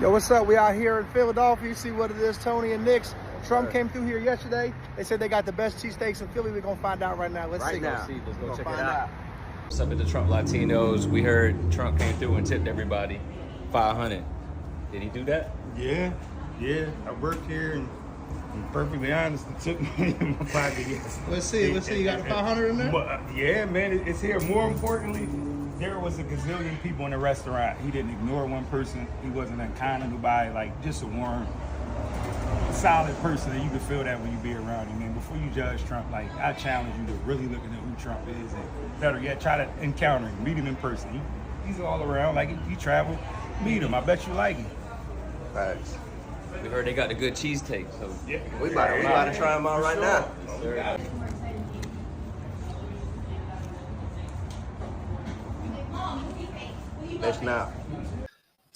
Yo, what's up? We out here in Philadelphia. You see what it is, Tony and Nick's. Trump came through here yesterday. They said they got the best cheesesteaks in Philly. We're going to find out right now. Let's see. Let's go check it out. What's up with the Trump Latinos? We heard Trump came through and tipped everybody $500. Did he do that? Yeah. I work here, and I'm perfectly honest, it took money in my pocket. Yes. Let's see. You got the 500 in there? Yeah, man, it's here. More importantly, there was a gazillion people in the restaurant. He didn't ignore one person. He wasn't unkind to nobody. Like, just a warm, solid person, and you can feel that when you be around him. And before you judge Trump, like, I challenge you to really look into who Trump is, and better yet, try to encounter him, meet him in person. He's all around. Like, he traveled. Meet him. I bet you like him. Facts. We heard they got the good cheesesteak, so Yeah. We about to try them out right now. Let's now.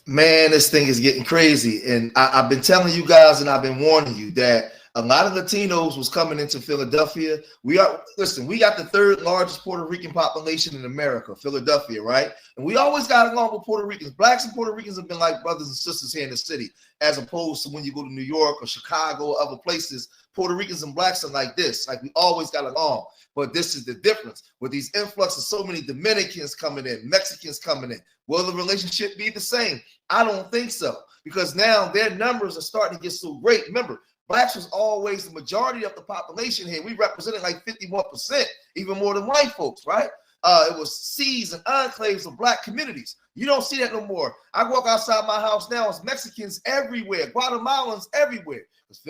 Man, this thing is getting crazy. And I've been telling you guys and I've been warning you that a lot of Latinos was coming into Philadelphia. We got the third largest Puerto Rican population in America, Philadelphia, right? And we always got along with Puerto Ricans. Blacks and Puerto Ricans have been like brothers and sisters here in the city, as opposed to when you go to New York or Chicago or other places. Puerto Ricans and blacks are like this. Like, we always got along. But this is the difference. With these influxes, so many Dominicans coming in, Mexicans coming in. Will the relationship be the same? I don't think so. Because now their numbers are starting to get so great. Remember, blacks was always the majority of the population here. We represented like 51%, even more than white folks, right? It was C's and enclaves of black communities. You don't see that no more. I walk outside my house now, it's Mexicans everywhere, Guatemalans everywhere. Because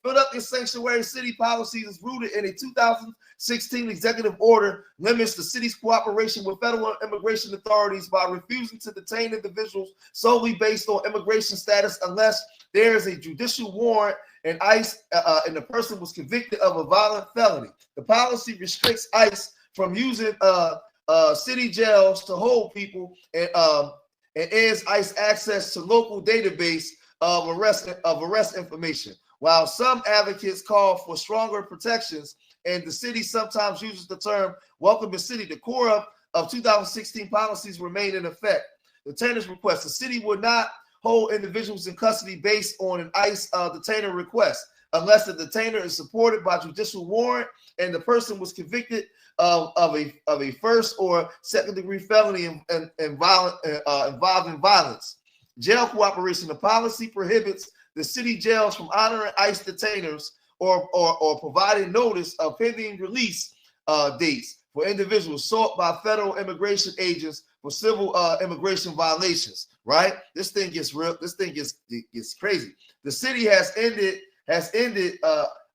Philadelphia sanctuary city policies is rooted in a 2016 executive order limits the city's cooperation with federal immigration authorities by refusing to detain individuals solely based on immigration status unless there is a judicial warrant and ICE and the person was convicted of a violent felony. The policy restricts ICE from using city jails to hold people and ends ICE access to local database of arrest information. While some advocates call for stronger protections, and the city sometimes uses the term welcome the city, the core of 2016 policies remain in effect. The detainers request the city would not hold individuals in custody based on an ICE detainer request unless the detainer is supported by judicial warrant and the person was convicted of a first or second degree felony involving violence. Jail cooperation. The policy prohibits the city jails from honoring ICE detainers or providing notice of pending release dates for individuals sought by federal immigration agents for civil immigration violations. Right? This thing gets real. This thing gets crazy. The city has ended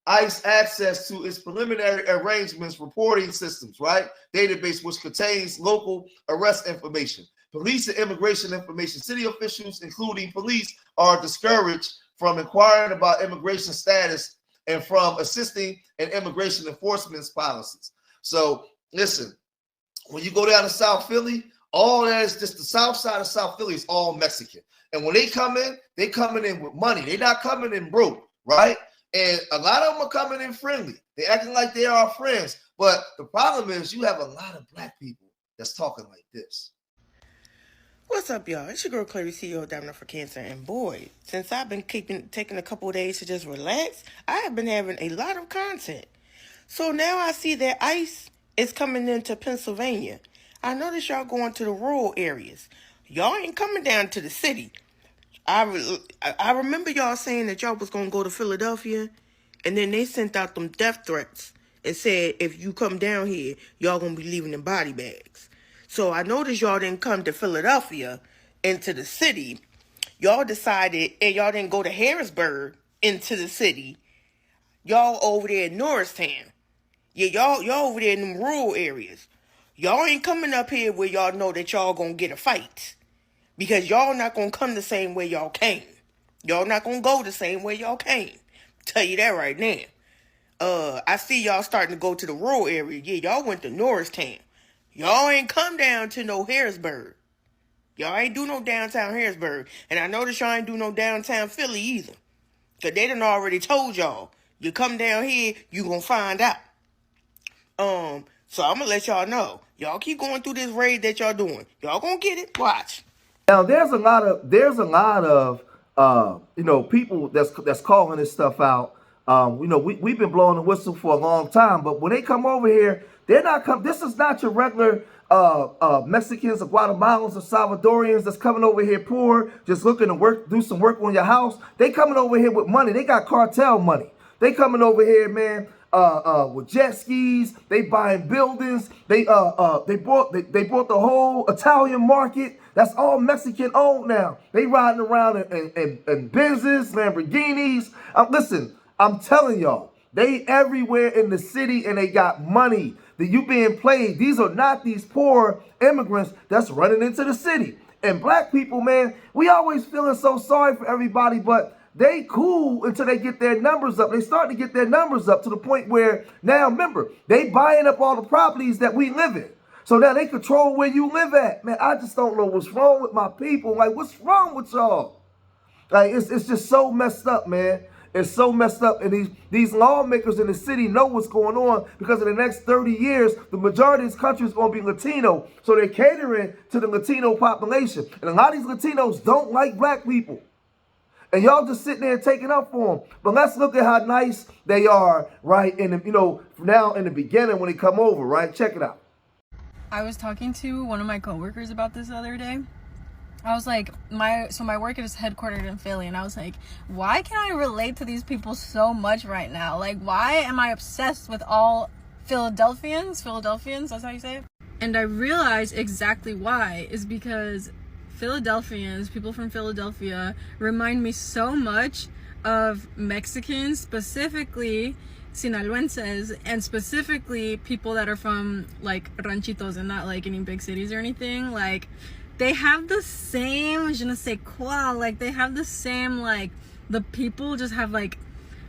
ICE access to its preliminary arrangements reporting systems, right? Database which contains local arrest information. Police and immigration information. City officials, including police, are discouraged from inquiring about immigration status and from assisting in immigration enforcement policies. So listen, when you go down to South Philly, all that is just the south side of South Philly is all Mexican. And when they coming in with money. They're not coming in broke, right? And a lot of them are coming in friendly. They're acting like they are friends. But the problem is you have a lot of black people that's talking like this. What's up, y'all? It's your girl, Clary, CEO Diamond for Cancer. And boy, since I've been taking a couple of days to just relax, I have been having a lot of content. So now I see that ICE is coming into Pennsylvania. I noticed y'all going to the rural areas. Y'all ain't coming down to the city. I remember y'all saying that y'all was going to go to Philadelphia, and then they sent out them death threats and said, if you come down here, y'all going to be leaving in body bags. So I noticed y'all didn't come to Philadelphia into the city. Y'all decided, and y'all didn't go to Harrisburg into the city. Y'all over there in Norristown. Yeah, y'all over there in them rural areas. Y'all ain't coming up here where y'all know that y'all gonna get a fight. Because y'all not gonna come the same way y'all came. Y'all not gonna go the same way y'all came. Tell you that right now. I see y'all starting to go to the rural area. Yeah, y'all went to Norristown. Y'all ain't come down to no Harrisburg. Y'all ain't do no downtown Harrisburg. And I notice y'all ain't do no downtown Philly either. Because they done already told y'all, you come down here, you gonna find out. So I'm gonna let y'all know. Y'all keep going through this raid that y'all doing. Y'all gonna get it. Watch. Now there's a lot of people that's calling this stuff out. We've been blowing the whistle for a long time, but when they come over here, they're not come. This is not your regular Mexicans or Guatemalans or Salvadorians that's coming over here poor, just looking to do some work on your house. They coming over here with money. They got cartel money. They coming over here, man, with jet skis. They buying buildings. They bought the whole Italian market. That's all Mexican owned now. They riding around in Benzes, Lamborghinis. Listen, I'm telling y'all, they everywhere in the city and they got money. That you being played. These are not these poor immigrants that's running into the city. And black people, man, we always feeling so sorry for everybody, but they cool until they get their numbers up. They start to get their numbers up to the point where now, remember, they buying up all the properties that we live in. So now they control where you live at. Man, I just don't know what's wrong with my people. Like, what's wrong with y'all? Like, it's just so messed up, man. It's so messed up. And these lawmakers in the city know what's going on because in the next 30 years, the majority of this country is going to be Latino. So they're catering to the Latino population. And a lot of these Latinos don't like black people. And y'all just sitting there taking up for them. But let's look at how nice they are, right? And, now in the beginning when they come over, right? Check it out. I was talking to one of my coworkers about this the other day. I was like, my work is headquartered in Philly, and I was like, why can I relate to these people so much right now? Like, why am I obsessed with all Philadelphians, that's how you say it? And I realized exactly why, is because Philadelphians, people from Philadelphia, remind me so much of Mexicans, specifically Sinaloenses, and specifically people that are from like ranchitos and not like any big cities or anything. Like, they have the same je ne sais quoi, like they have the same, like the people just have like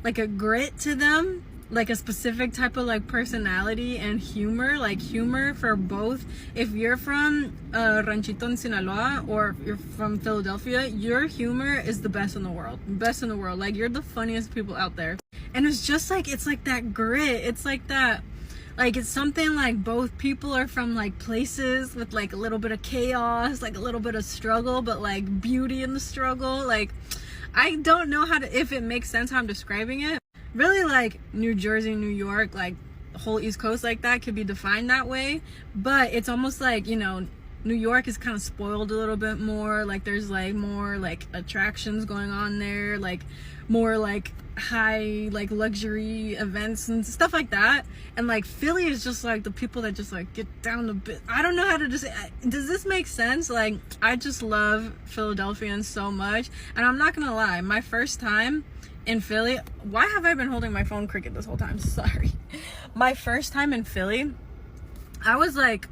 a grit to them, like a specific type of like personality and humor, like humor for both. If you're from Ranchito in Sinaloa or you're from Philadelphia, your humor is the best in the world, like you're the funniest people out there. And it's just like, it's like that grit, it's like that, like it's something like both people are from like places with like a little bit of chaos, like a little bit of struggle, but like beauty in the struggle. Like, I don't know if it makes sense how I'm describing it. Really, like New Jersey, New York, like the whole East Coast, like that could be defined that way. But it's almost like, New York is kind of spoiled a little bit more. Like there's like more like attractions going on there, like more like high like luxury events and stuff like that. And like Philly is just like the people that just like get down to bit. I don't know how to just, does this make sense? Like, I just love Philadelphians so much. And I'm not gonna lie, my first time in Philly, why have I been holding my phone crooked this whole time? Sorry. My first time in Philly, I was like,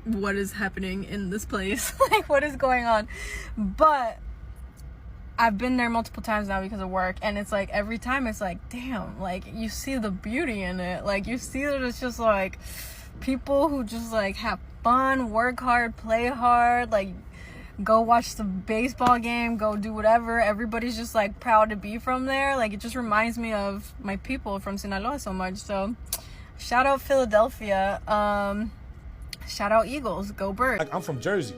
what is happening in this place? Like, what is going on? But I've been there multiple times now because of work, and it's like every time it's like, damn, like you see the beauty in it. Like you see that it's just like people who just like have fun, work hard, play hard, like go watch the baseball game, go do whatever. Everybody's just like proud to be from there. Like, it just reminds me of my people from Sinaloa so much. So shout out Philadelphia. Shout out Eagles. Go Birds. Like, I'm from Jersey.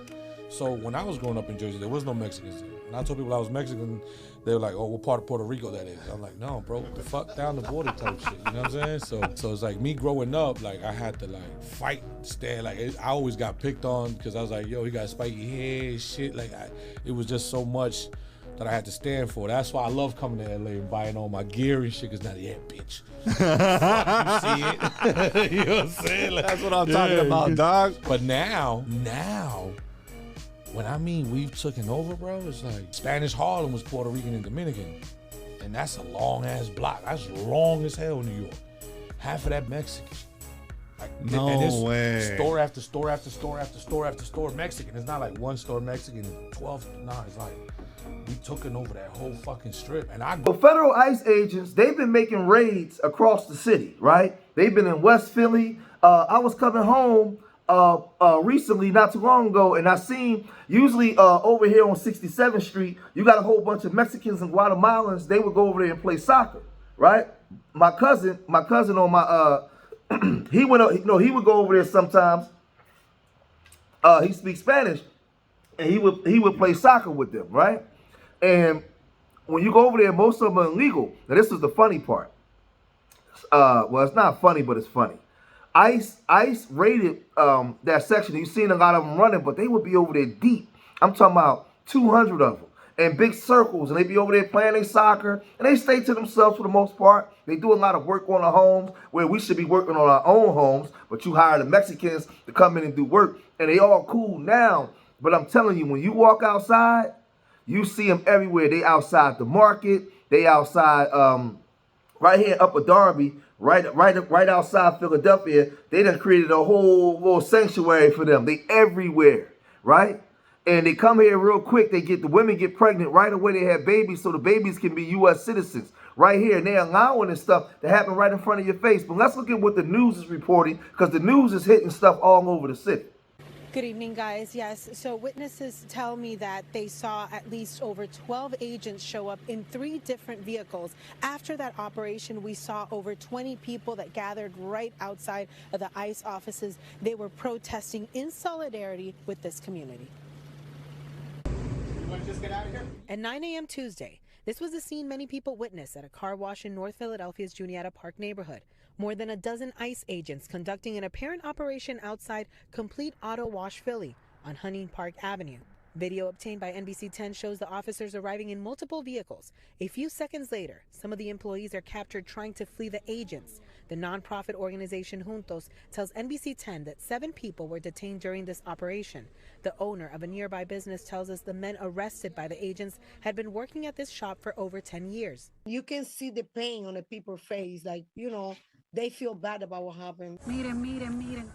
So when I was growing up in Jersey, there was no Mexicans there. And I told people I was Mexican, they were like, oh, what part of Puerto Rico that is? I'm like, no, bro, the fuck down the border type shit, you know what I'm saying? So it's like me growing up, like I had to like fight, stand, like I always got picked on because I was like, yo, he got spiky hair, shit. Like it was just so much that I had to stand for. That's why I love coming to LA and buying all my gear and shit, because now, yeah, bitch. You see it? You know what I'm saying? Like, that's what I'm talking about, dog. But now, when I mean we've taken over, bro, it's like Spanish Harlem was Puerto Rican and Dominican. And that's a long ass block. That's long as hell in New York. Half of that Mexican. Like, no and way. Store after store after store after store after store Mexican. It's not like one store Mexican and 12. Nah, it's like we taken over that whole fucking strip. And So federal ICE agents, they've been making raids across the city, right? They've been in West Philly. I was coming home recently, not too long ago, and I seen usually over here on 67th Street, you got a whole bunch of Mexicans and Guatemalans. They would go over there and play soccer, right? My cousin on my he went, he would go over there sometimes. He speaks Spanish, and he would play soccer with them, right? And when you go over there, most of them are illegal. Now this is the funny part. Well, it's not funny, but it's funny. ICE raided that section. You've seen a lot of them running, but they would be over there deep. I'm talking about 200 of them in big circles, and they be over there playing their soccer, and they stay to themselves for the most part. They do a lot of work on the homes where we should be working on our own homes, but you hire the Mexicans to come in and do work, and they all cool now. But I'm telling you, when you walk outside, you see them everywhere. They outside the market. They outside right here in Upper Darby, right outside Philadelphia. They done created a whole little sanctuary for them. They everywhere, right? And they come here real quick. The women get pregnant right away. They have babies, so the babies can be U.S. citizens right here. And they're allowing this stuff to happen right in front of your face. But let's look at what the news is reporting, because the news is hitting stuff all over the city. Good evening, guys. Yes, so witnesses tell me that they saw at least over 12 agents show up in 3 different vehicles. After that operation, we saw over 20 people that gathered right outside of the ICE offices. They were protesting in solidarity with this community. You want to just get out of here? At 9 a.m. Tuesday, this was a scene many people witnessed at a car wash in North Philadelphia's Juniata Park neighborhood. More than a dozen ICE agents conducting an apparent operation outside Complete Auto Wash Philly on Hunting Park Avenue. Video obtained by NBC 10 shows the officers arriving in multiple vehicles. A few seconds later, some of the employees are captured trying to flee the agents. The nonprofit organization Juntos tells NBC 10 that 7 people were detained during this operation. The owner of a nearby business tells us the men arrested by the agents had been working at this shop for over 10 years. You can see the pain on the people's face, like, you know, they feel bad about what happened.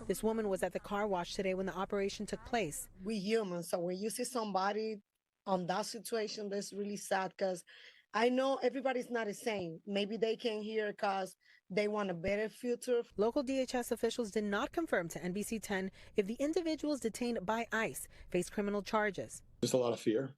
This woman was at the car wash today when the operation took place. We humans, so when you see somebody on that situation, that's really sad, because I know everybody's not the same. Maybe they came here because they want a better future. Local DHS officials did not confirm to NBC 10 if the individuals detained by ICE face criminal charges. Just a lot of fear.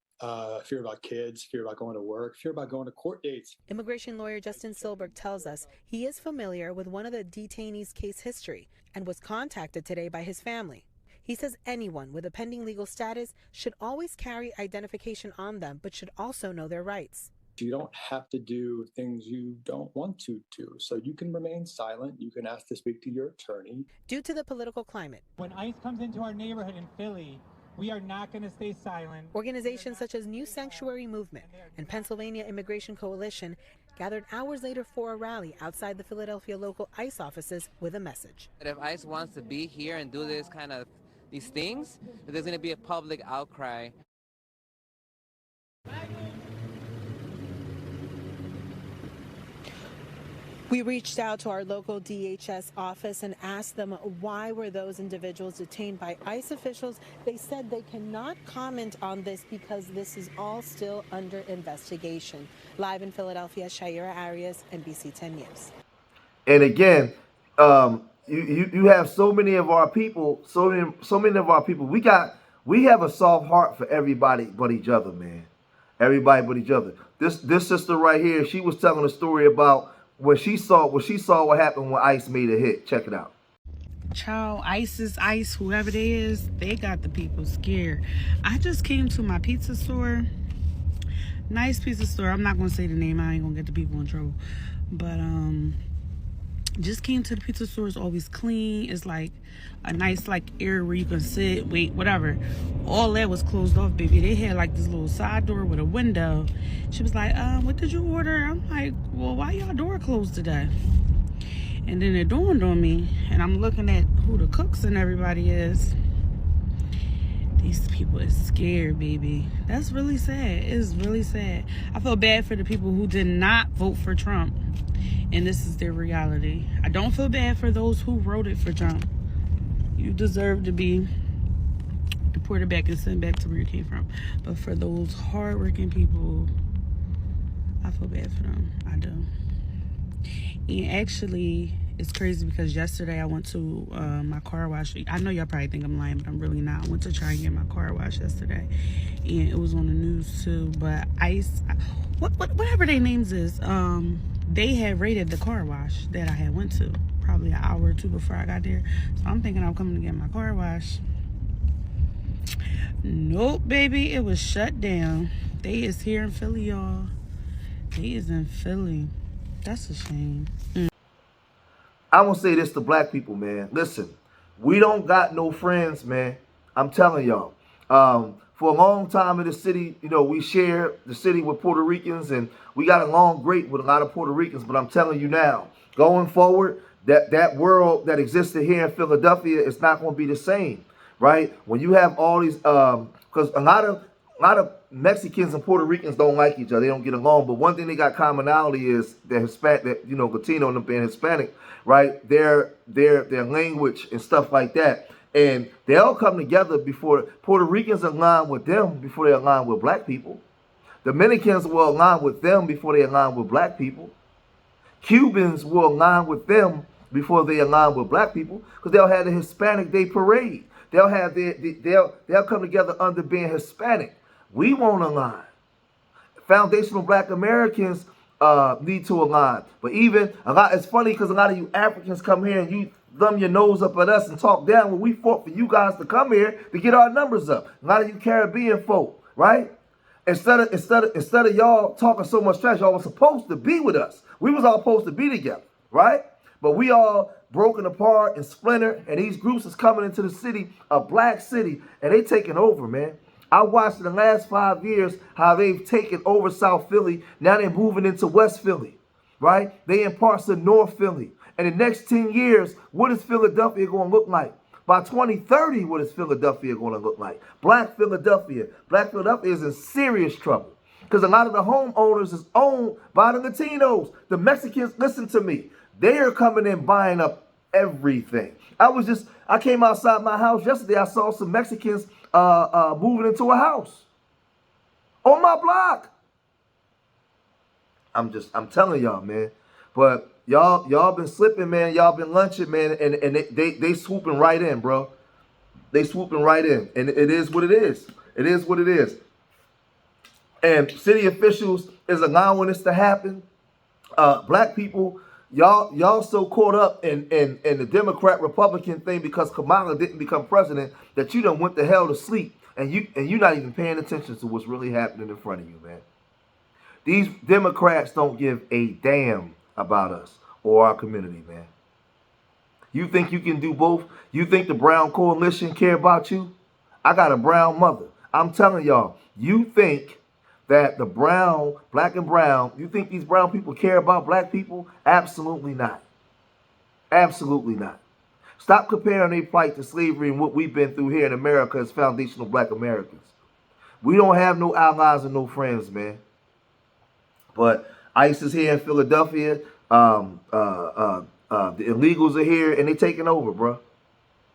Fear about kids, fear about going to work, fear about going to court dates. Immigration lawyer Justin Silberg tells us he is familiar with one of the detainees' case history and was contacted today by his family. He says anyone with a pending legal status should always carry identification on them, but should also know their rights. You don't have to do things you don't want to do, so you can remain silent. You can ask to speak to your attorney. Due to the political climate, when ICE comes into our neighborhood in Philly, we are not going to stay silent. Organizations such as New Sanctuary Movement and Pennsylvania Immigration Coalition gathered hours later for a rally outside the Philadelphia local ICE offices with a message. If ICE wants to be here and do these things, there's going to be a public outcry. We reached out to our local DHS office and asked them why were those individuals detained by ICE officials. They said they cannot comment on this because this is all still under investigation. Live in Philadelphia, Shaira Arias, NBC 10 News. And again, you have so many of our people, so many of our people. We have a soft heart for everybody but each other, man. Everybody but each other. This sister right here, she was telling a story about when she saw what happened when ICE made a hit. Check it out. Child, ICE, whoever they is, they got the people scared. I just came to my pizza store. Nice pizza store. I'm not gonna say the name. I ain't gonna get the people in trouble. But just came to the pizza store. It's always clean. It's like a nice area where you can sit, wait, whatever. All that was closed off, baby. They had like this little side door with a window. She was like, what did you order? I'm like, well, why y'all door closed today? And then it dawned on me, and I'm looking at who the cooks and everybody is. These people is scared, baby. That's really sad. It's really sad. I feel bad for the people who did not vote for Trump, and this is their reality. I don't feel bad for those who voted for Trump. You deserve to be deported back and sent back to where you came from. But for those hardworking people, I feel bad for them. I do. And actually, it's crazy because yesterday I went to my car wash. I know y'all probably think I'm lying, but I'm really not. I went to try and get my car washed yesterday, and it was on the news too. But ICE, whatever their names is, they had raided the car wash that I had went to probably an hour or two before I got there. So I'm thinking I'm coming to get my car washed. Nope, baby, it was shut down. They is here in Philly, y'all. They is in Philly. That's a shame. I want to say this to black people, man. Listen, we don't got no friends, man. I'm telling y'all. For a long time in the city, you know, we share the city with Puerto Ricans, and we got along great with a lot of Puerto Ricans. But I'm telling you now, going forward, that world that existed here in Philadelphia is not going to be the same, right? When you have all these, because a lot of Mexicans and Puerto Ricans don't like each other. They don't get along. But one thing they got commonality is the Hispanic, that, you know, Latino and them being Hispanic, right? Their language and stuff like that. And they all come together before Puerto Ricans align with them before they align with black people. Dominicans will align with them before they align with black people. Cubans will align with them before they align with black people, because they'll have the Hispanic Day Parade. They'll have they'll come together under being Hispanic. We won't align. Foundational Black Americans need to align. But even a lot, it's funny because a lot of you Africans come here and you thumb your nose up at us and talk down when we fought for you guys to come here to get our numbers up. A lot of you Caribbean folk, right? Instead of y'all talking so much trash, y'all was supposed to be with us. We was all supposed to be together, right? But we all broken apart and splintered, and these groups is coming into the city, a black city, and they taking over, man. I watched in the last 5 years how they've taken over South Philly. Now they're moving into West Philly, right? They in parts of North Philly. And in the next 10 years, what is Philadelphia going to look like? By 2030, what is Philadelphia going to look like? Black Philadelphia. Black Philadelphia is in serious trouble because a lot of the homeowners is owned by the Latinos. The Mexicans, listen to me, they are coming in buying up everything. I came outside my house yesterday. I saw some Mexicans moving into a house on my block. I'm telling y'all, man. But y'all been slipping, man. Y'all been lunching, man, and they swooping right in, bro. They swooping right in, and it is what it is. It is what it is. And city officials is allowing this to happen. Black people, y'all so caught up in the Democrat-Republican thing because Kamala didn't become president that you done went the hell to sleep, and you're not even paying attention to what's really happening in front of you, man. These Democrats don't give a damn about us or our community, man. You think you can do both? You think the Brown Coalition care about you? I got a brown mother. I'm telling y'all, you think that the black and brown, you think these brown people care about black people? Absolutely not. Absolutely not. Stop comparing their plight to slavery and what we've been through here in America as foundational black Americans. We don't have no allies and no friends, man. But ICE is here in Philadelphia. The illegals are here, and they taking over, bro.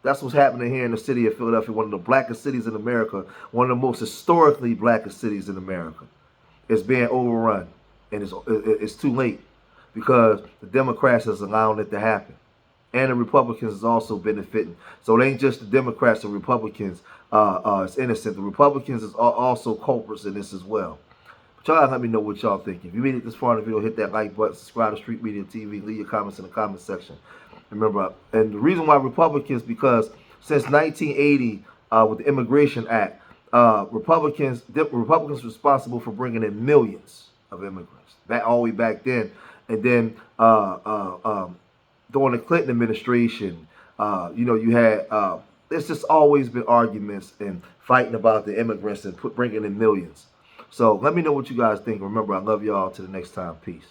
That's what's happening here in the city of Philadelphia, one of the blackest cities in America, one of the most historically blackest cities in America. It's being overrun, and it's too late because the Democrats is allowing it to happen. And the Republicans is also benefiting. So it ain't just the Democrats and Republicans is innocent. The Republicans is also culprits in this as well. Y'all let me know what y'all think. If you made it this far in the video, hit that like button, subscribe to Street Media TV, leave your comments in the comment section. Remember, and the reason why Republicans, because since 1980, with the Immigration Act, Republicans were responsible for bringing in millions of immigrants. That all the way back then. And then during the Clinton administration, you had, there's just always been arguments and fighting about the immigrants and bringing in millions. So let me know what you guys think. Remember, I love y'all. Till the next time. Peace.